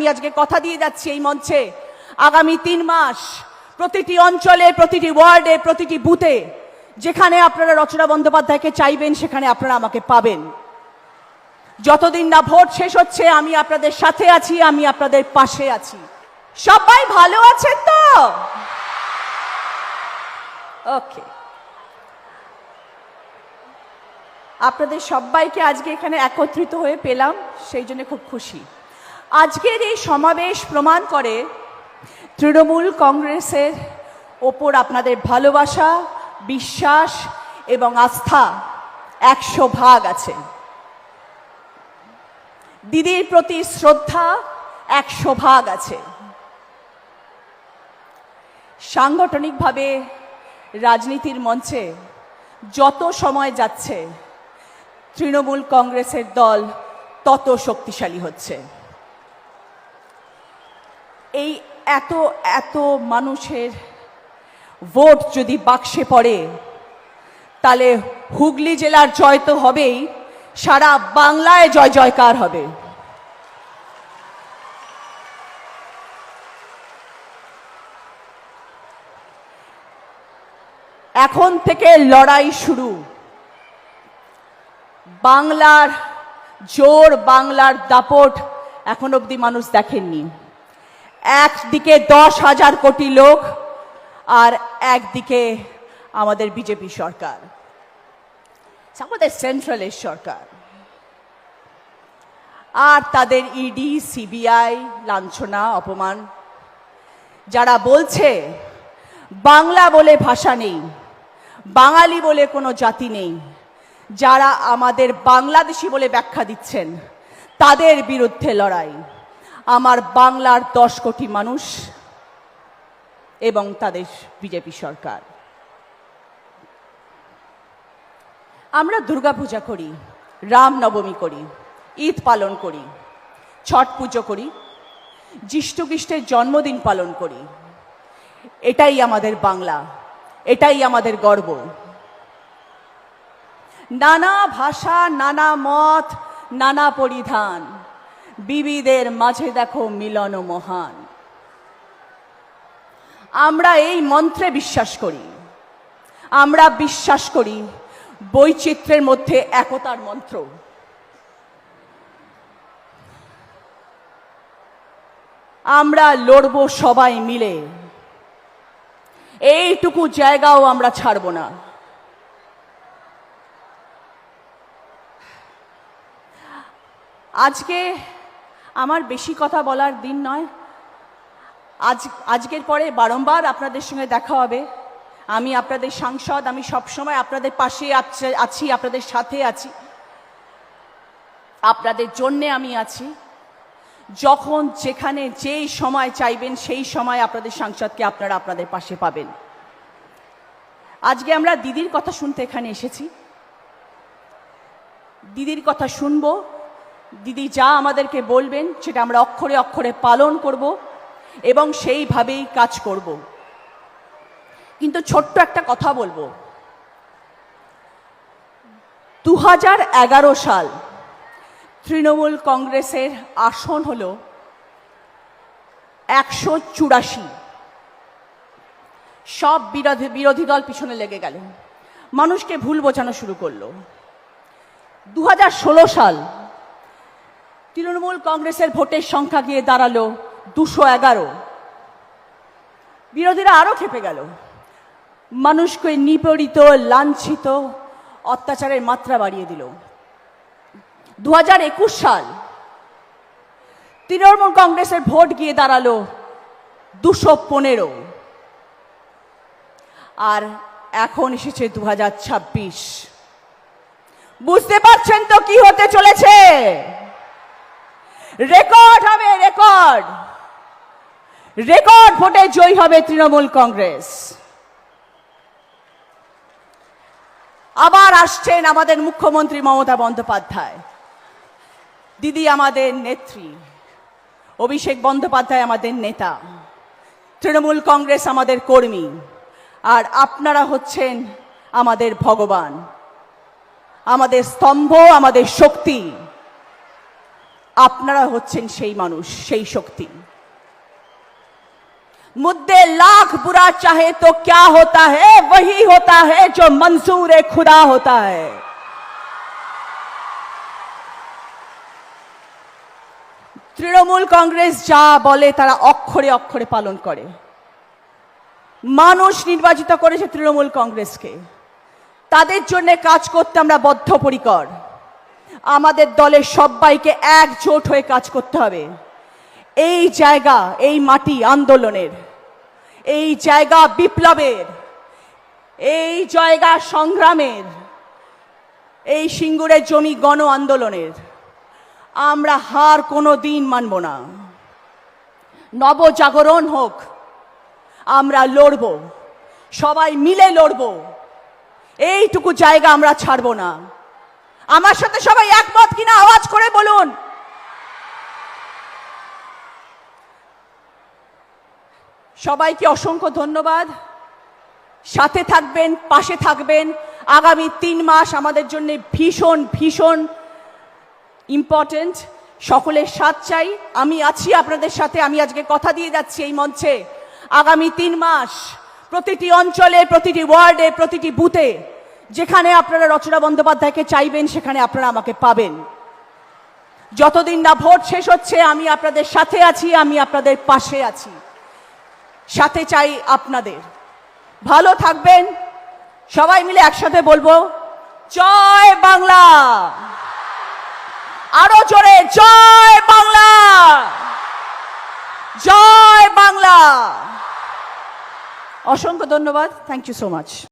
আমি আজকে কথা দিয়ে যাচ্ছি এই মঞ্চে, আগামী 3 মাস প্রতিটি অঞ্চলে, প্রতিটি ওয়ার্ডে, প্রতিটি বুথে যেখানে আপনারা রচনা বন্দ্যোপাধ্যায়কে চাইবেন সেখানে আপনারা আমাকে পাবেন। যতদিন না ভোট শেষ হচ্ছে আমি আপনাদের সাথে আছি, আমি আপনাদের পাশে আছি। সবাই ভালো আছেন তো? ওকে, আপনাদের সবাইকে আজকে এখানে একত্রিত হয়ে পেলাম, সেই জন্য খুব খুশি। আজকের এই সমাবেশ প্রমাণ করে তৃণমূল কংগ্রেসের ওপর আপনাদের ভালোবাসা, বিশ্বাস এবং আস্থা 100 ভাগ আছে। দিদির প্রতি শ্রদ্ধা 100 ভাগ আছে। সাংগঠনিকভাবে রাজনীতির মঞ্চে যত সময় যাচ্ছে তৃণমূল কংগ্রেসের দল তত শক্তিশালী হচ্ছে। এই এত এত মানুষের ভোট যদি বাক্সে পড়ে তাহলে হুগলি জেলার জয় তো হবেই, সারা বাংলায় জয় জয়কার হবে। এখন থেকে লড়াই শুরু। বাংলার জোর, বাংলার দাপট এখন অবধি মানুষ দেখেননি। একদিকে 10,000 কোটি লোক আর একদিকে আমাদের বিজেপি সরকার, আমাদের সেন্ট্রালের সরকার, আর তাদের ইডি, সিবিআই, লাঞ্ছনা, অপমান। যারা বলছে বাংলা বলে ভাষা নেই, বাঙালি বলে কোনো জাতি নেই, যারা আমাদের বাংলাদেশি বলে ব্যাখ্যা দিচ্ছেন, তাদের বিরুদ্ধে লড়াই। আমার বাংলার 10 কোটি মানুষ এবং তাদের বিজেপি সরকার। আমরা দুর্গাপূজা করি, রামনবমী করি, ঈদ পালন করি, ছট পুজো করি, যিশু খ্রিস্টের জন্মদিন পালন করি। এটাই আমাদের বাংলা, এটাই আমাদের গর্ব। নানা ভাষা, নানা মত, নানা পরিধান, বিবিধের মাঝে দেখো মিলন মহান। আমরা এই মন্ত্রে বিশ্বাস করি। আমরা বিশ্বাস করি বৈচিত্র্যের মধ্যে একতার মন্ত্র। আমরা লড়ব সবাই মিলে, এইটুকু জায়গাও আমরা ছাড়ব না। আজকে আমার বেশি কথা বলার দিন নয়। আজকের পরে বারংবার আপনাদের সঙ্গে দেখা হবে। আমি আপনাদের সাংসদ, আমি সবসময় আপনাদের পাশে আছি, আপনাদের সাথে আছি, আপনাদের জন্যে আমি আছি। যখন যেখানে যেই সময় চাইবেন সেই সময় আপনাদের সাংসদকে আপনারা আপনাদের পাশে পাবেন। আজকে আমরা দিদির কথা শুনতে এখানে এসেছি। দিদির কথা শুনবো, দিদি যা আমাদেরকে বলবেন সেটা আমরা অক্ষরে অক্ষরে পালন করব এবং সেইভাবেই কাজ করব। কিন্তু ছোট্ট একটা কথা বলবো, 2011 সাল তৃণমূল কংগ্রেসের আসন হলো 184। সব বিরোধী দল পিছনে লেগে গেল, মানুষকে ভুল বোঝানো শুরু করলো। 2016 সাল তৃণমূল কংগ্রেসের ভোটের সংখ্যা গিয়ে দাঁড়ালো 211। বিরোধীরা আরো খেপে গেল, মানুষকে নিপীড়িত, লাঞ্ছিত, অত্যাচারের মাত্রা বাড়িয়ে দিল। 2021 সাল তৃণমূল কংগ্রেসের ভোট গিয়ে দাঁড়ালো 215। আর এখন এসেছে 2026। বুঝতে পারছেন তো কি হতে চলেছে? রেকর্ড হবে, রেকর্ড রেকর্ড ভোটে জয়ী হবে তৃণমূল কংগ্রেস। আবার আসছেন আমাদের মুখ্যমন্ত্রী মমতা বন্দ্যোপাধ্যায়, দিদি আমাদের নেত্রী, অভিষেক বন্দ্যোপাধ্যায় আমাদের নেতা, তৃণমূল কংগ্রেস আমাদের কর্মী, আর আপনারা হচ্ছেন আমাদের ভগবান, আমাদের স্তম্ভ, আমাদের শক্তি। আপনারা হচ্ছেন সেই মানুষ, সেই শক্তি। मुद्दे लाख बुरा चाहे तो क्या होता है, वही होता है जो मंजूर खुदा होता है। তৃণমূল কংগ্রেস যা বলে তারা অক্ষরে অক্ষরে পালন করে। মানুষ নির্বাচিত করেছে তৃণমূল কংগ্রেসকে, তাদের জন্য কাজ করতে আমরা বদ্ধপরিকর। আমাদের দলের সবাইকে একজোট হয়ে কাজ করতে হবে। এই জায়গা, এই মাটি আন্দোলনের, এই জায়গা বিপ্লবের, এই জায়গা সংগ্রামের, এই সিঙ্গুরের জমি গণ আন্দোলনের। আমরা হার কোনো দিন মানব না। নবজাগরণ হোক, আমরা লড়ব, সবাই মিলে লড়ব। এইটুকু জায়গা আমরা ছাড়ব না। আমার সাথে সবাই একমত কিনা আওয়াজ করে বলুন। সবাইকে অসংখ্য ধন্যবাদ। সাথে থাকবেন, পাশে থাকবেন। আগামী 3 মাস আমাদের জন্য ভীষণ ভীষণ ইম্পর্টেন্ট। সকলের সাথ চাই। আমি আছি আপনাদের সাথে। আমি আজকে কথা দিয়ে যাচ্ছি এই মঞ্চে, আগামী 3 মাস প্রতিটি অঞ্চলে, প্রতিটি ওয়ার্ডে, প্রতিটি বুথে যেখানে আপনারা রচনা বন্দ্যোপাধ্যায়কে চাইবেন সেখানে আপনারা আমাকে পাবেন। যতদিন না ভোট শেষ হচ্ছে আমি আপনাদের সাথে আছি, আমি আপনাদের পাশে আছি। সাথে চাই আপনাদের। ভালো থাকবেন। সবাই মিলে একসাথে বলবো, জয় বাংলা। আরো জোরে, জয় বাংলা, জয় বাংলা। অসংখ্য ধন্যবাদ। Thank you so much.